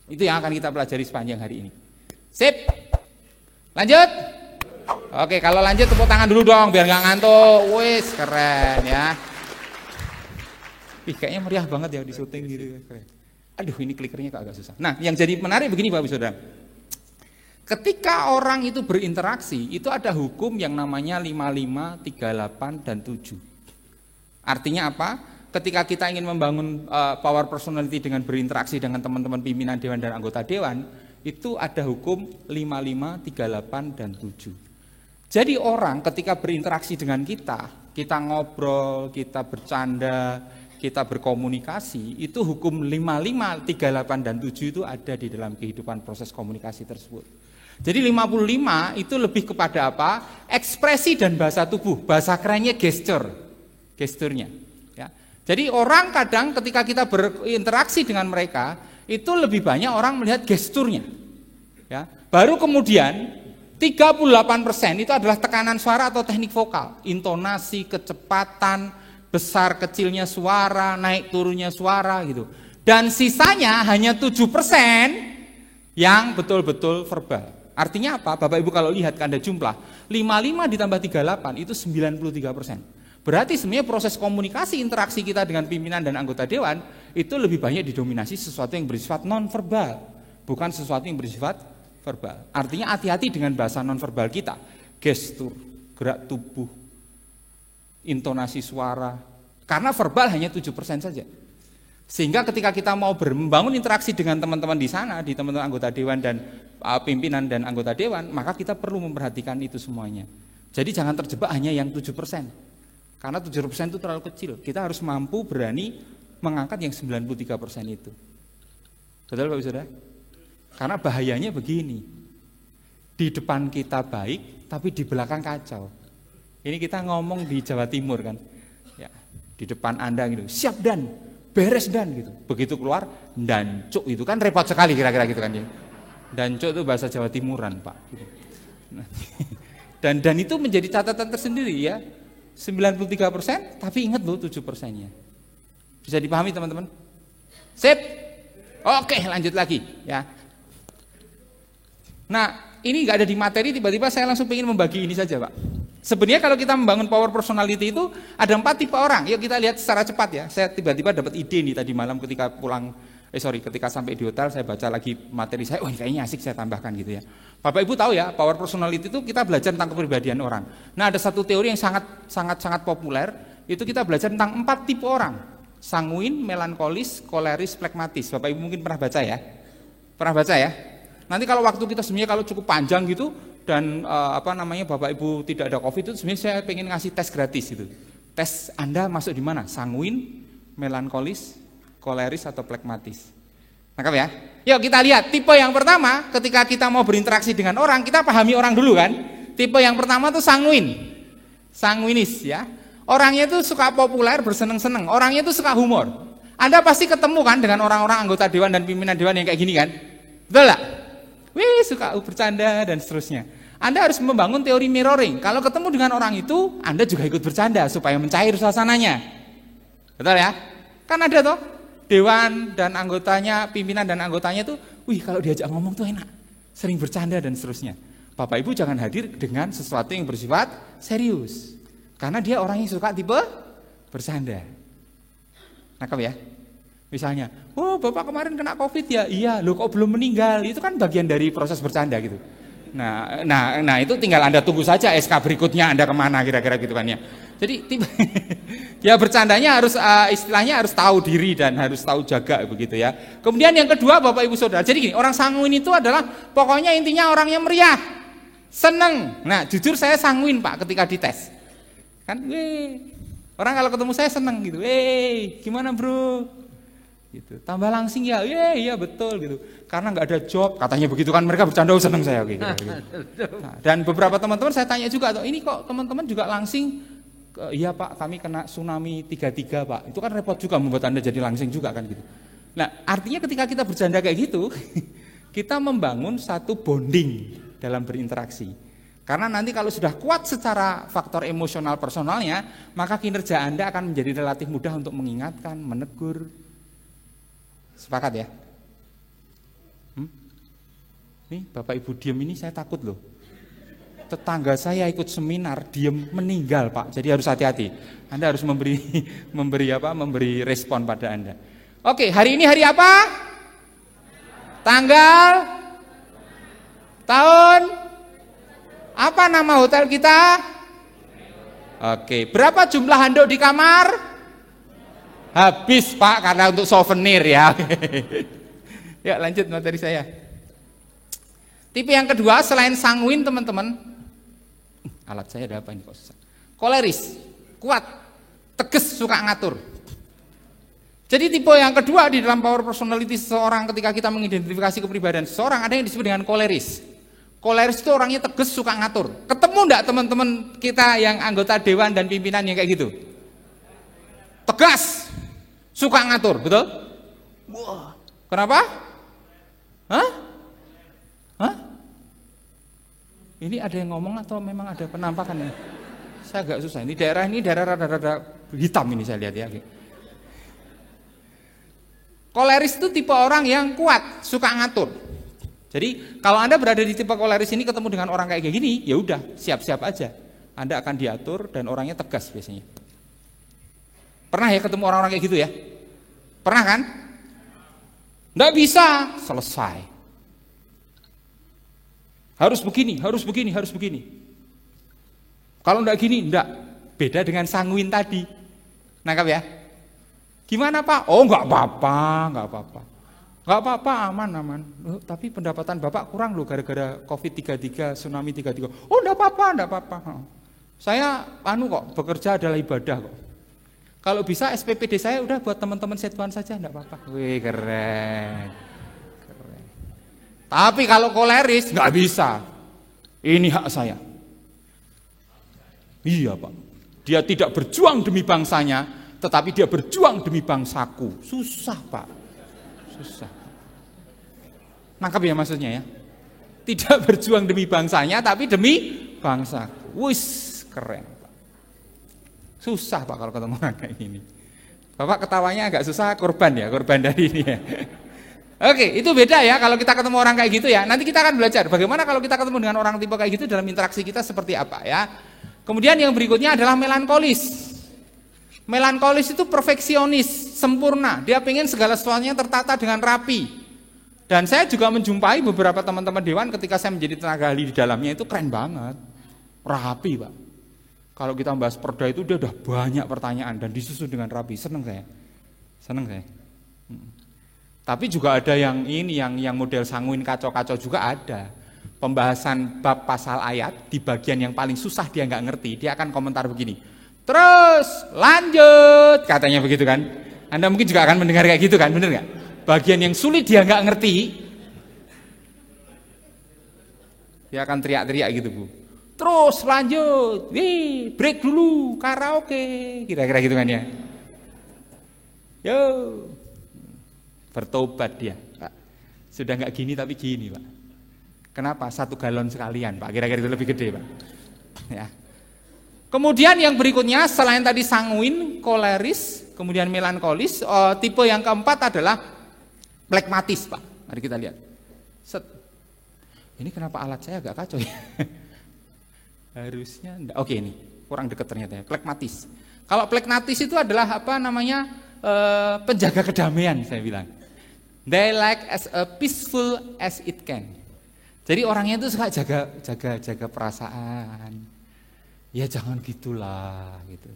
Itu yang akan kita pelajari sepanjang hari ini. Sip. Lanjut. Oke, kalau lanjut tepuk tangan dulu dong biar nggak ngantuk. Wis, keren ya. Ih, kayaknya meriah banget ya di syuting gitu. Keren. Aduh, ini klikernya agak susah. Nah, yang jadi menarik begini Bapak Ibu Saudara. Ketika orang itu berinteraksi, itu ada hukum yang namanya 55, 38, dan 7. Artinya apa? Ketika kita ingin membangun power personality dengan berinteraksi dengan teman-teman pimpinan dewan dan anggota dewan, itu ada hukum 55, 38, dan 7. Jadi orang ketika berinteraksi dengan kita ngobrol, kita bercanda, kita berkomunikasi, itu hukum 55, 38, dan 7 itu ada di dalam kehidupan proses komunikasi tersebut. Jadi 55 itu lebih kepada apa? Ekspresi dan bahasa tubuh, bahasa kerennya gesturnya. Ya. Jadi orang kadang ketika kita berinteraksi dengan mereka, itu lebih banyak orang melihat gesturnya. Ya. Baru kemudian 38% itu adalah tekanan suara atau teknik vokal, intonasi, kecepatan, besar kecilnya suara, naik turunnya suara gitu. Dan sisanya hanya 7% yang betul-betul verbal. Artinya apa? Bapak Ibu kalau lihat Anda jumlah 55 ditambah 38 itu 93%. Berarti sebenarnya proses komunikasi interaksi kita dengan pimpinan dan anggota dewan itu lebih banyak didominasi sesuatu yang bersifat non-verbal, bukan sesuatu yang bersifat verbal. Artinya hati-hati dengan bahasa non-verbal kita, gestur, gerak tubuh, intonasi suara, karena verbal hanya 7% saja. Sehingga ketika kita mau membangun interaksi dengan teman-teman di sana, di teman-teman anggota dewan dan pimpinan dan anggota dewan, maka kita perlu memperhatikan itu semuanya. Jadi jangan terjebak hanya yang 7%. Karena 7% itu terlalu kecil. Kita harus mampu berani mengangkat yang 93% itu. Betul Bapak Saudara? Karena bahayanya begini. Di depan kita baik, tapi di belakang kacau. Ini kita ngomong di Jawa Timur kan. Ya, di depan Anda gitu, siap dan beres dan gitu. Begitu keluar dancuk itu kan repot sekali kira-kira gitu kan ya. Dancuk itu bahasa Jawa Timuran, Pak. Gitu. Nah, dan itu menjadi catatan tersendiri ya. 93%, tapi ingat loh 7%-nya. Bisa dipahami teman-teman? Sip. Oke, lanjut lagi ya. Nah, ini nggak ada di materi, tiba-tiba saya langsung ingin membagi ini saja, Pak. Sebenarnya kalau kita membangun power personality itu ada 4 tipe orang. Yuk kita lihat secara cepat ya. Saya tiba-tiba dapat ide nih tadi malam ketika ketika sampai di hotel saya baca lagi materi saya. Oh, kayaknya asik saya tambahkan gitu ya. Bapak Ibu tahu ya, power personality itu kita belajar tentang kepribadian orang. Nah, ada satu teori yang sangat populer, itu kita belajar tentang 4 tipe orang. Sanguin, melankolis, koleris, flegmatis. Bapak Ibu mungkin pernah baca ya? Pernah baca ya? Nanti kalau waktu kita sebenarnya kalau cukup panjang gitu dan Bapak Ibu tidak ada Covid itu sebenarnya saya pengen ngasih tes gratis gitu. Tes Anda masuk di mana? Sanguin, melankolis, koleris atau flegmatis. Nangkap ya? Yuk kita lihat tipe yang pertama ketika kita mau berinteraksi dengan orang kita pahami orang dulu kan. Tipe yang pertama tuh sanguinis ya. Orangnya itu suka populer, berseneng-seneng. Orangnya itu suka humor. Anda pasti ketemu kan dengan orang-orang anggota dewan dan pimpinan dewan yang kayak gini kan? Betul gak? Wih, suka bercanda dan seterusnya. Anda harus membangun teori mirroring. Kalau ketemu dengan orang itu, Anda juga ikut bercanda supaya mencair suasananya. Betul ya? Kan ada toh dewan dan anggotanya, pimpinan dan anggotanya tuh, wih kalau diajak ngomong tuh enak, sering bercanda dan seterusnya. Bapak Ibu jangan hadir dengan sesuatu yang bersifat serius, karena dia orang yang suka tipe bercanda. Nangkap ya? Misalnya, oh Bapak kemarin kena Covid ya, iya, loh kok belum meninggal, itu kan bagian dari proses bercanda gitu. Nah itu tinggal Anda tunggu saja SK berikutnya Anda kemana kira-kira gitu kan ya. Jadi ya bercandanya harus istilahnya harus tahu diri dan harus tahu jaga begitu ya. Kemudian yang kedua Bapak Ibu Saudara, jadi gini, orang sanguin itu adalah pokoknya intinya orangnya meriah, seneng. Nah jujur saya sanguin Pak ketika dites. Kan, orang kalau ketemu saya seneng gitu, gimana bro? Gitu. Tambah langsing ya, iya betul gitu. Karena nggak ada job, katanya begitu kan mereka bercanda seneng saya gitu. Nah, dan beberapa teman-teman saya tanya juga, ini kok teman-teman juga langsing? Iya Pak, kami kena tsunami 33 Pak. Itu kan repot juga membuat Anda jadi langsing juga kan gitu. Nah, artinya ketika kita bercanda kayak gitu, kita membangun satu bonding dalam berinteraksi. Karena nanti kalau sudah kuat secara faktor emosional personalnya, maka kinerja Anda akan menjadi relatif mudah untuk mengingatkan, menegur. Sepakat ya? Nih Bapak Ibu diem ini saya takut loh. Tetangga saya ikut seminar diem meninggal Pak. Jadi harus hati-hati. Anda harus memberi respon pada Anda. Oke, hari ini hari apa? Tanggal, tahun, apa nama hotel kita? Oke, berapa jumlah handuk di kamar? Habis Pak, karena untuk souvenir ya. Ya lanjut materi saya. Tipe yang kedua selain sanguin teman-teman, alat saya ada apa ini kok susah? Koleris, kuat, tegas, suka ngatur. Jadi tipe yang kedua di dalam power personality seseorang ketika kita mengidentifikasi kepribadian seseorang ada yang disebut dengan koleris. Koleris itu orangnya tegas, suka ngatur. Ketemu enggak teman-teman kita yang anggota dewan dan pimpinan yang kayak gitu? Tegas, suka ngatur, betul? Wah, kenapa? Hah? Ini ada yang ngomong atau memang ada penampakan ya? Saya agak susah. Ini daerah rada-rada hitam ini saya lihat ya. Koleris itu tipe orang yang kuat, suka ngatur. Jadi kalau Anda berada di tipe koleris ini ketemu dengan orang kayak gini, ya udah siap-siap aja. Anda akan diatur dan orangnya tegas biasanya. Pernah ya ketemu orang-orang kayak gitu ya? Pernah kan? Nggak bisa, selesai. Harus begini, harus begini, harus begini. Kalau enggak gini, enggak. Beda dengan sanguin tadi. Nangkap ya? Gimana Pak? Oh enggak apa-apa, enggak apa-apa. Enggak apa-apa, aman. Oh, tapi pendapatan Bapak kurang loh gara-gara Covid-33, tsunami 33. Oh enggak apa-apa. Saya kok, bekerja adalah ibadah kok. Kalau bisa SPPD saya udah buat teman-teman setuan saja, enggak apa-apa. Wih, keren. Tapi kalau koleris nggak bisa. Ini hak saya. Iya Pak. Dia tidak berjuang demi bangsanya, tetapi dia berjuang demi bangsaku. Susah Pak. Susah. Nangkap ya maksudnya ya. Tidak berjuang demi bangsanya, tapi demi bangsaku. Wis keren Pak. Susah Pak kalau ketemu orang kayak gini. Bapak ketawanya agak susah, korban dari ini ya. Oke, itu beda ya kalau kita ketemu orang kayak gitu ya. Nanti kita akan belajar bagaimana kalau kita ketemu dengan orang tipe kayak gitu dalam interaksi kita seperti apa ya. Kemudian yang berikutnya adalah melankolis. Melankolis itu perfeksionis, sempurna. Dia pengen segala sesuatunya tertata dengan rapi. Dan saya juga menjumpai beberapa teman-teman dewan ketika saya menjadi tenaga ahli di dalamnya itu keren banget. Rapi Pak. Kalau kita membahas perda itu dia udah banyak pertanyaan dan disusun dengan rapi. Seneng saya. Tapi juga ada yang model sanguin kacau-kacau juga ada. Pembahasan bab pasal ayat di bagian yang paling susah dia nggak ngerti, dia akan komentar begini. Terus lanjut, katanya begitu kan. Anda mungkin juga akan mendengar kayak gitu kan, bener nggak? Bagian yang sulit dia nggak ngerti, dia akan teriak-teriak gitu Bu. Terus lanjut, break dulu, karaoke, kira-kira gitu kan ya. Yo. Bertobat dia, Pak. Sudah nggak gini tapi gini, Pak. Kenapa? 1 galon sekalian, Pak. Kira-kira itu lebih gede, Pak. Ya. Kemudian yang berikutnya selain tadi sanguin, koleris, kemudian melankolis, tipe yang keempat adalah plekmatis, Pak. Mari kita lihat. Set. Ini kenapa alat saya agak kacau ya? Harusnya enggak. Oke, ini kurang dekat ternyata ya. Plekmatis. Kalau plekmatis itu adalah apa namanya? Penjaga kedamaian saya bilang. They like as peaceful as it can. Jadi orangnya itu suka jaga perasaan. Ya jangan gitulah gitu.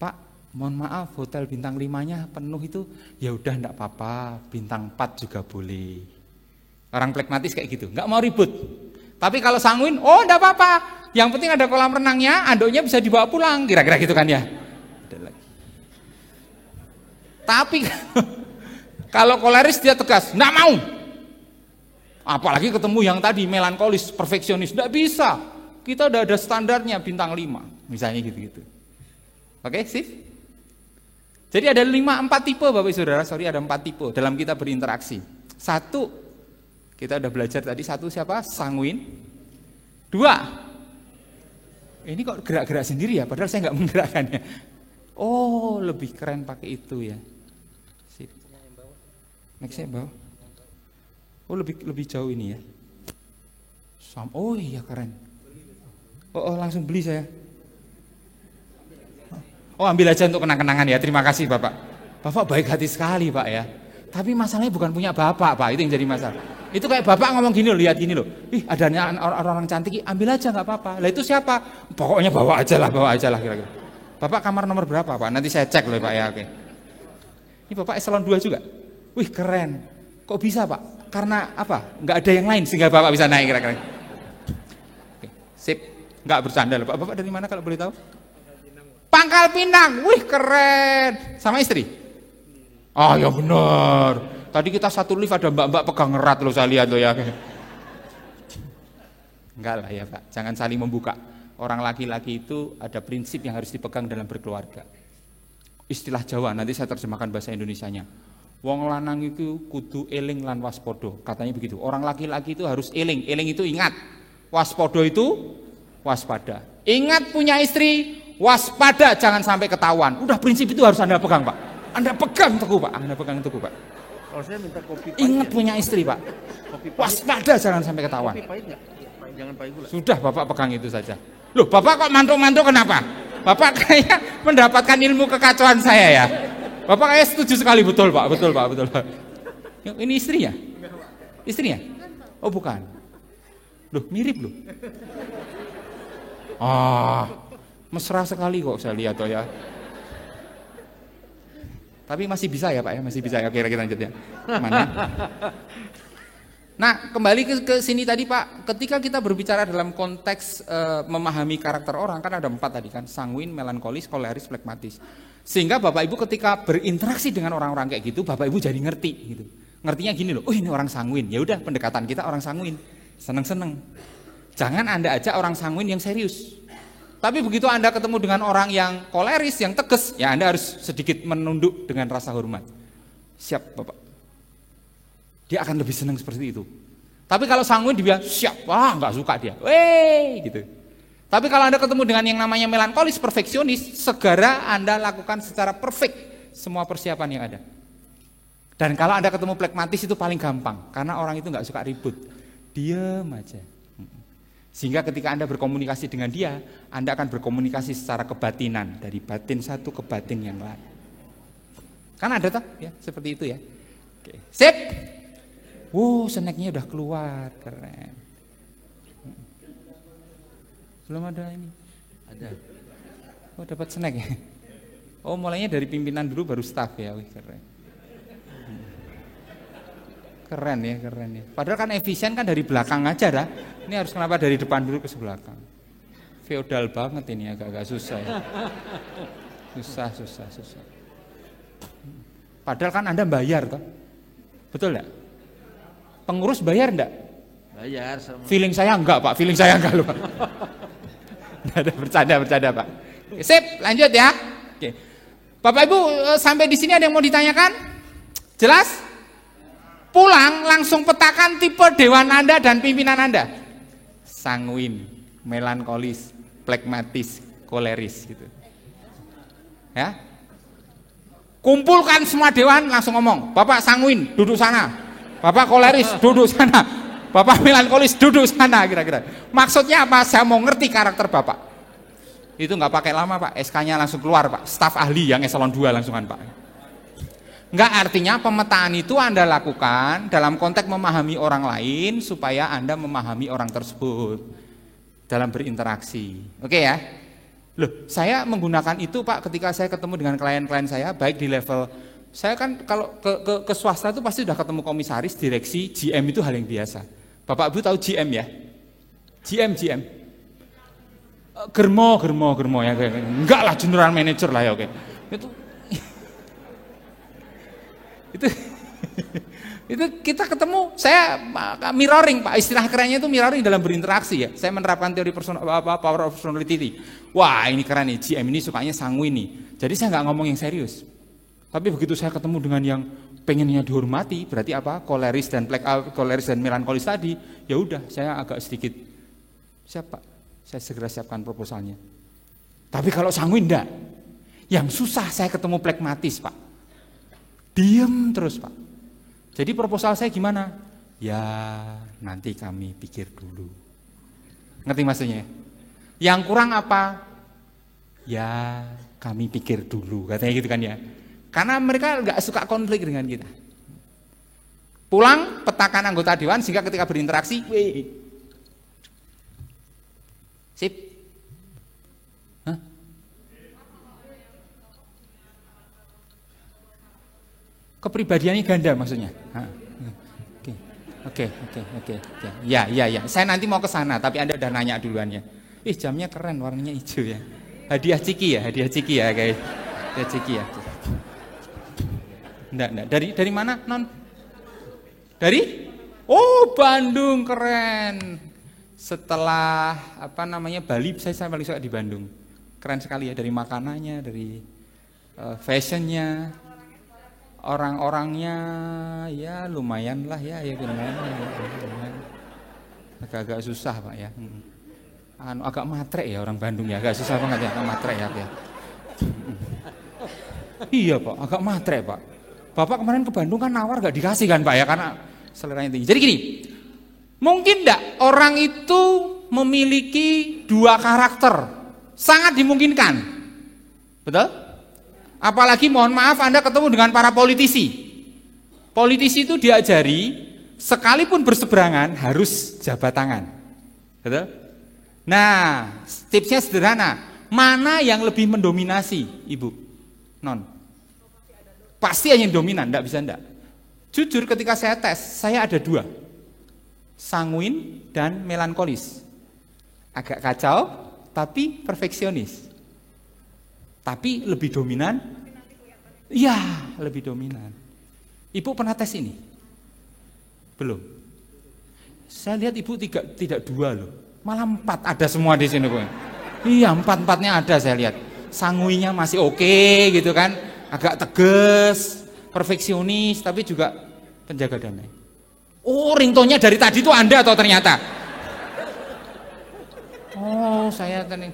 Pak, mohon maaf hotel bintang 5-nya penuh itu, ya udah enggak apa-apa, bintang 4 juga boleh. Orang plekmatis kayak gitu, enggak mau ribut. Tapi kalau sanguin, oh enggak apa-apa. Yang penting ada kolam renangnya, anduknya bisa dibawa pulang, kira-kira gitu kan ya. Ada lagi. Tapi kalau koleris dia tegas, enggak mau. Apalagi ketemu yang tadi melankolis, perfeksionis, enggak bisa. Kita udah ada standarnya bintang 5, misalnya gitu-gitu. Oke, sip. Jadi ada 4 tipe Bapak Saudara, ada 4 tipe dalam kita berinteraksi. 1, kita udah belajar tadi, 1 siapa? Sanguin. 2, ini kok gerak-gerak sendiri ya, padahal saya nggak menggerakkannya. Oh, lebih keren pakai itu ya. Sip. Next bawah. Oh lebih jauh ini ya. Oh iya keren. Oh langsung beli saya. Oh ambil aja untuk kenang-kenangan ya. Terima kasih Bapak. Bapak baik hati sekali Pak ya. Tapi masalahnya bukan punya Bapak Pak, itu yang jadi masalah. Itu kayak Bapak ngomong gini loh, lihat gini loh. Ih adanya orang-orang cantik, ambil aja nggak apa-apa. Lah itu siapa? Pokoknya bawa aja lah kira-kira. Bapak kamar nomor berapa Pak? Nanti saya cek loh Pak ya. Oke. Ini Bapak eselon 2 juga. Wih keren. Kok bisa Pak? Karena apa? Nggak ada yang lain sehingga Bapak bisa naik kira-kira. Oke. Sip. Nggak bercanda loh Pak. Bapak dari mana kalau boleh tahu? Pangkal Pinang. Wih keren. Sama istri? Oh ya benar. Tadi kita satu lift ada mbak-mbak pegang erat loh saya lihat loh ya. Enggak lah ya Pak, jangan saling membuka. Orang laki-laki itu ada prinsip yang harus dipegang dalam berkeluarga. Istilah Jawa, nanti saya terjemahkan bahasa Indonesianya. Wong lanang itu kudu eling lan waspodo, katanya begitu. Orang laki-laki itu harus eling, eling itu ingat. Waspodo itu waspada. Ingat punya istri, waspada jangan sampai ketahuan. Udah prinsip itu harus Anda pegang Pak. Anda pegang teguh Pak, Anda pegang teguh Pak. Kalau saya minta kopi pahit. Ingat punya istri Pak. Waspada jangan sampai ketahuan. Kopi pahit enggak? Jangan pahit gula. Sudah Bapak pegang itu saja. Loh Bapak kok mantuk-mantuk kenapa? Bapak kayak mendapatkan ilmu kekacauan saya ya. Bapak kayak setuju sekali, betul Pak, betul Pak. Ini istrinya? Istrinya? Oh bukan. Loh mirip loh. Mesra sekali kok saya lihat ya. Tapi masih bisa ya Pak ya, masih bisa ya. Oke, kita lanjut ya. Mana? Nah, kembali ke sini tadi Pak, ketika kita berbicara dalam konteks memahami karakter orang, kan ada 4 tadi kan, sanguin, melankolis, koleris, flegmatis. Sehingga Bapak Ibu ketika berinteraksi dengan orang-orang kayak gitu, Bapak Ibu jadi ngerti gitu. Ngertinya gini loh, oh ini orang sanguin. Ya udah, pendekatan kita orang sanguin. Seneng-seneng. Jangan Anda ajak orang sanguin yang serius. Tapi begitu Anda ketemu dengan orang yang koleris, yang tegas, ya Anda harus sedikit menunduk dengan rasa hormat. Siap Bapak. Dia akan lebih senang seperti itu. Tapi kalau sanguin dia siap, wah nggak suka dia, gitu. Tapi kalau Anda ketemu dengan yang namanya melankolis, perfeksionis, segera Anda lakukan secara perfect semua persiapan yang ada. Dan kalau Anda ketemu flegmatis itu paling gampang, karena orang itu nggak suka ribut, diam aja. Sehingga ketika Anda berkomunikasi dengan dia, Anda akan berkomunikasi secara kebatinan, dari batin satu ke batin yang lain. Kan ada toh ya, seperti itu ya. Oke. Sip. Snacknya udah keluar, keren. Belum ada ini. Ada. Oh dapat snack ya. Oh mulainya dari pimpinan dulu baru staff ya, wih keren. Keren ya. Padahal kan efisien kan dari belakang aja dah. Ini harus kenapa dari depan dulu ke belakang. Feodal banget ini, agak susah ya. Susah. Padahal kan Anda bayar toh. Betul enggak? Pengurus bayar enggak? Bayar sama. Feeling saya enggak Pak, feeling saya enggak loh Pak. Ada bercanda Pak. Sip, lanjut ya. Oke. Bapak Ibu sampai di sini ada yang mau ditanyakan? Jelas? Pulang langsung petakan tipe dewan Anda dan pimpinan Anda. Sanguin, melankolis, flegmatis, koleris gitu. Ya. Kumpulkan semua dewan langsung ngomong, Bapak sanguin duduk sana, Bapak koleris duduk sana, Bapak melankolis duduk sana, kira-kira. Maksudnya apa? Saya mau ngerti karakter Bapak. Itu nggak pakai lama Pak, SK-nya langsung keluar Pak, staf ahli yang eselon 2 langsungan Pak. Nggak, artinya pemetaan itu Anda lakukan dalam konteks memahami orang lain supaya Anda memahami orang tersebut dalam berinteraksi. Oke ya? Loh, saya menggunakan itu Pak ketika saya ketemu dengan klien-klien saya, baik di level, saya kan kalau ke swasta itu pasti sudah ketemu komisaris, direksi, GM itu hal yang biasa. Bapak Ibu tahu GM ya? GM. Germo ya. Enggak lah, general manager lah ya, oke. Itu kita ketemu, saya mirroring Pak, istilah kerennya itu mirroring dalam berinteraksi ya. Saya menerapkan teori power of personality. Wah ini keren nih, GM ini sukanya sanguin nih. Jadi saya nggak ngomong yang serius. Tapi begitu saya ketemu dengan yang pengennya dihormati, berarti apa? Koleris dan melankolis tadi, ya udah saya agak sedikit siap Pak, saya segera siapkan proposalnya. Tapi kalau sanguin enggak. Yang susah saya ketemu flegmatis Pak. Diam terus Pak. Jadi proposal saya gimana? Ya, nanti kami pikir dulu. Ngerti maksudnya? Yang kurang apa? Ya, kami pikir dulu, katanya gitu kan ya. Karena mereka nggak suka konflik dengan kita. Pulang, petakan anggota dewan sehingga ketika berinteraksi, wih. Sip. Hah? Kepribadiannya ganda maksudnya. Oke. Ya. Saya nanti mau ke sana, tapi Anda udah nanya duluan ya. Jamnya keren, warnanya hijau ya. Hadiah ciki ya guys. Hadiah ciki ya. Enggak. Dari mana, Non? Dari? Oh, Bandung, keren. Setelah Bali, saya paling suka di Bandung. Keren sekali ya, dari makanannya, dari fashionnya. Orang-orangnya ya lumayan lah ya lumayan. Agak susah Pak ya. Agak matre ya orang Bandung ya, agak susah banget ya, agak matre ya. Iya Pak, agak matre Pak. Bapak kemarin ke Bandung kan nawar gak dikasih kan Pak ya, karena seleranya tinggi. Jadi gini, mungkin enggak orang itu memiliki dua karakter? Sangat dimungkinkan. Betul? Apalagi mohon maaf Anda ketemu dengan para politisi. Politisi itu diajari sekalipun berseberangan harus jabat tangan. Betul? Nah, tipsnya sederhana. Mana yang lebih mendominasi, Ibu? Non. Pasti yang dominan, enggak bisa enggak. Jujur ketika saya tes, saya ada dua. Sanguin dan melankolis. Agak kacau, tapi perfeksionis. Tapi lebih dominan? Iya, lebih dominan. Ibu pernah tes ini? Belum. Saya lihat Ibu tidak dua loh, malah 4 ada semua di sini pokoknya. Iya, 4-4-nya ada saya lihat. Sanguinya masih oke gitu kan, agak tegas, perfeksionis, tapi juga penjaga damai. Oh, ringtone-nya dari tadi tuh Anda atau ternyata? Oh, saya tadi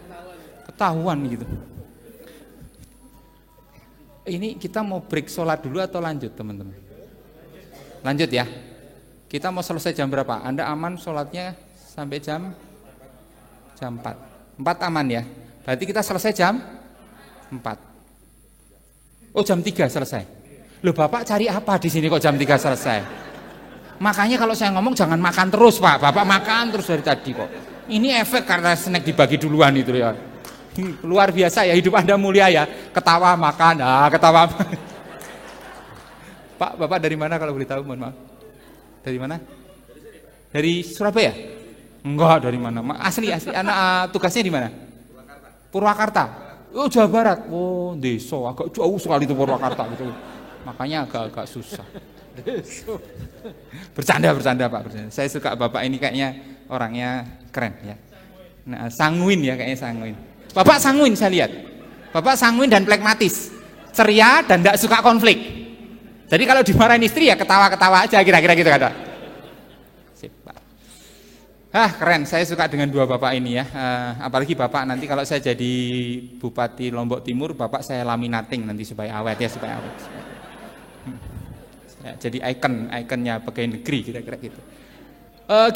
ketahuan gitu. Ini kita mau break sholat dulu atau lanjut teman-teman? Lanjut ya. Kita mau selesai jam berapa? Anda aman sholatnya sampai jam 4. 4 aman ya. Berarti kita selesai jam 4. Oh, jam 3 selesai. Loh, Bapak cari apa di sini kok jam 3 selesai? Makanya kalau saya ngomong jangan makan terus Pak. Bapak makan terus dari tadi kok. Ini efek karena snack dibagi duluan itu ya. Luar biasa ya, hidup Anda mulia ya. Ketawa makan, ketawa. Pak, Bapak dari mana kalau boleh tahu, mohon maaf? Dari mana? Dari Surabaya? Enggak, dari mana? Asli. Anak tugasnya di mana? Purwakarta. Oh, Jawa Barat. Oh, desa, agak jauh sekali itu Purwakarta gitu. Makanya agak susah. Bercanda Pak, bercanda. Saya suka Bapak ini kayaknya orangnya keren ya. Nah, sanguin ya, kayaknya sanguin. Bapak sanguin saya lihat. Bapak sanguin dan pragmatis, ceria dan tidak suka konflik. Jadi kalau dimarahin istri ya ketawa-ketawa aja kira-kira gitu kata. Sip, Pak. Keren, saya suka dengan dua Bapak ini ya. Apalagi Bapak nanti kalau saya jadi Bupati Lombok Timur, Bapak saya laminating nanti supaya awet ya, supaya awet. Ya, jadi ikonnya pegawai negeri kira-kira gitu.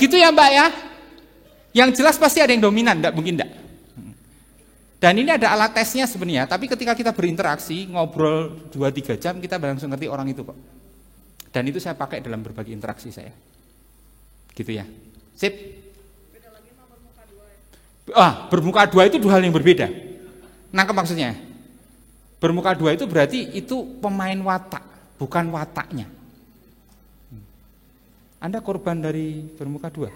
Gitu ya Mbak ya. Yang jelas pasti ada yang dominan, enggak mungkin enggak. Dan ini ada alat tesnya sebenarnya, tapi ketika kita berinteraksi, ngobrol 2-3 jam, kita langsung ngerti orang itu kok. Dan itu saya pakai dalam berbagai interaksi saya. Gitu ya. Sip. Bermuka dua itu dua hal yang berbeda. Nangkep maksudnya? Bermuka dua itu berarti itu pemain watak, bukan wataknya. Anda korban dari bermuka dua?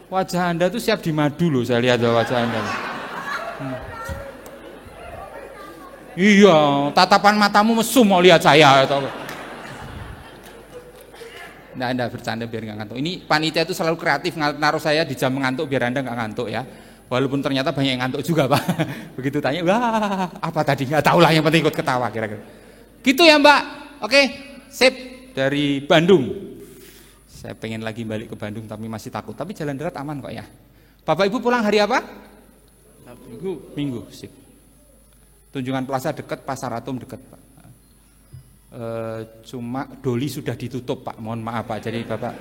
Wajah Anda tuh siap dimadu loh, saya lihat wajah Anda. Iya, tatapan matamu mesum mau lihat saya atau Anda bercanda biar nggak ngantuk. Ini panitia itu selalu kreatif naruh saya di jam ngantuk biar Anda nggak ngantuk ya. Walaupun ternyata banyak yang ngantuk juga Pak. Begitu tanya, wah apa tadi nggak tahu lah, yang penting ikut ketawa kira-kira. Gitu ya Mbak. Oke, sip, dari Bandung. Saya pengen lagi balik ke Bandung tapi masih takut. Tapi jalan darat aman kok ya. Bapak Ibu pulang hari apa? Minggu, sip. Tunjungan Plaza dekat, Pasar Atom dekat Pak. Cuma Doli sudah ditutup Pak, mohon maaf Pak. Jadi Bapak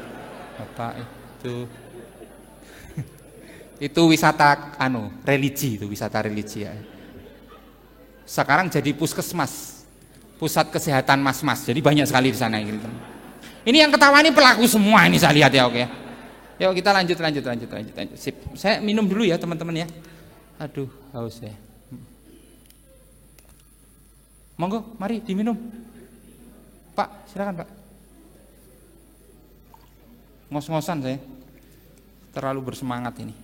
itu wisata religi, itu wisata religi ya. Sekarang jadi puskesmas, pusat kesehatan mas-mas. Jadi banyak sekali di sana gitu. Ini yang ketawa ini pelaku semua ini saya lihat ya, oke ya. Yuk kita lanjut. Sip. Saya minum dulu ya teman-teman ya. Aduh, haus ya. Monggo, mari diminum. Pak, silakan Pak. Ngos-ngosan saya. Terlalu bersemangat ini.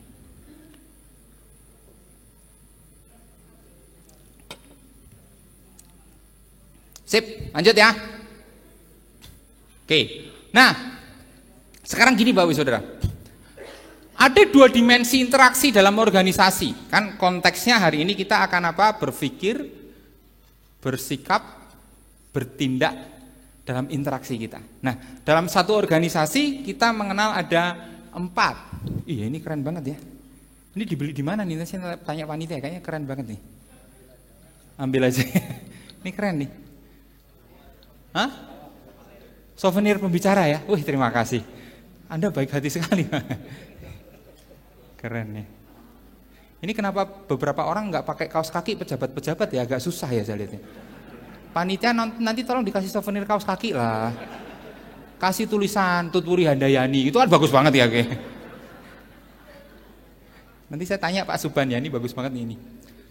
Sip, lanjut ya. Oke. Nah, sekarang gini Bapak Saudara. Ada dua dimensi interaksi dalam organisasi. Kan konteksnya hari ini kita akan apa? Berpikir, bersikap, bertindak dalam interaksi kita. Nah, dalam satu organisasi kita mengenal ada 4. Iya, ini keren banget ya. Ini dibeli di mana nih? Saya tanya panitia, kayaknya keren banget nih. Ambil aja. Ini keren nih. Hah? Souvenir pembicara ya? Wih, terima kasih. Anda baik hati sekali. Keren nih. Ini kenapa beberapa orang nggak pakai kaos kaki pejabat-pejabat ya? Agak susah ya saya lihatnya. Panitia nanti tolong dikasih souvenir kaos kaki lah. Kasih tulisan Tutwuri Handayani, itu kan bagus banget ya. Oke. Nanti saya tanya Pak Suban ya, ini bagus banget ini.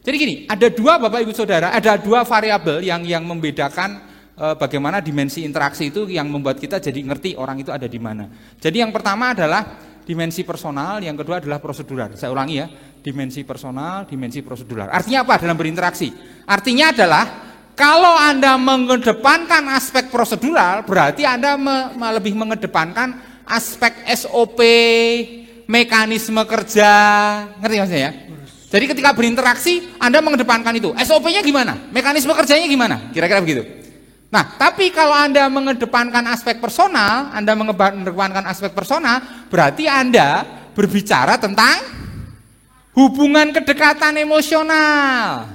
Jadi gini, ada dua Bapak Ibu Saudara, ada dua variabel yang membedakan bagaimana dimensi interaksi itu yang membuat kita jadi ngerti orang itu ada di mana. Jadi yang pertama adalah dimensi personal, yang kedua adalah prosedural. Saya ulangi ya, dimensi personal, dimensi prosedural. Artinya apa dalam berinteraksi? Artinya adalah kalau Anda mengedepankan aspek prosedural, berarti Anda lebih mengedepankan aspek SOP, mekanisme kerja. Ngerti maksudnya ya? Jadi ketika berinteraksi, Anda mengedepankan itu. SOP-nya gimana? Mekanisme kerjanya gimana? Kira-kira begitu. Nah, tapi kalau Anda mengedepankan aspek personal, Anda mengedepankan aspek personal, berarti Anda berbicara tentang hubungan kedekatan emosional.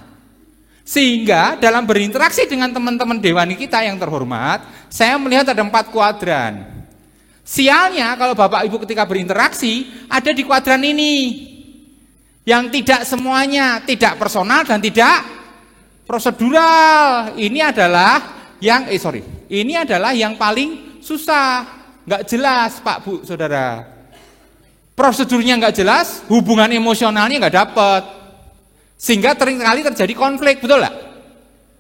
Sehingga dalam berinteraksi dengan teman-teman dewani kita yang terhormat, saya melihat ada 4 kuadran. Sialnya kalau Bapak Ibu ketika berinteraksi, ada di kuadran ini. Yang tidak semuanya, tidak personal dan tidak prosedural. Ini adalah yang paling susah, nggak jelas Pak Bu Saudara. Prosedurnya nggak jelas, hubungan emosionalnya nggak dapet, sehingga seringkali terjadi konflik, betul nggak?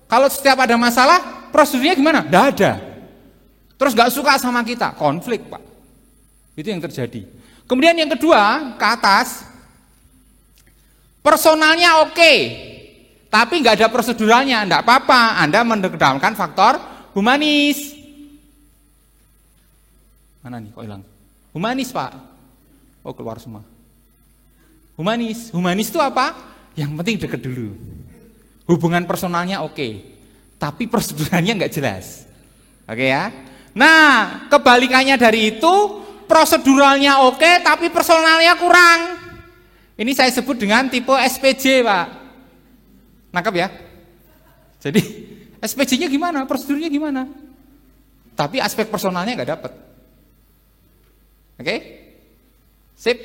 Kalau setiap ada masalah, prosedurnya gimana? Nggak ada. Terus nggak suka sama kita, konflik Pak. Itu yang terjadi. Kemudian yang kedua ke atas, personalnya oke. Tapi nggak ada proseduralnya, enggak apa-apa. Anda mengedepankan faktor humanis. Mana nih kok hilang? Humanis Pak. Oh keluar semua. Humanis itu apa? Yang penting deket dulu. Hubungan personalnya oke. Tapi proseduralnya nggak jelas. Oke ya. Nah kebalikannya dari itu, proseduralnya oke, tapi personalnya kurang. Ini saya sebut dengan tipe SPJ Pak. Nangkap ya? Jadi SPJ-nya gimana? Prosedurnya gimana? Tapi aspek personalnya nggak dapet. Oke? Sip.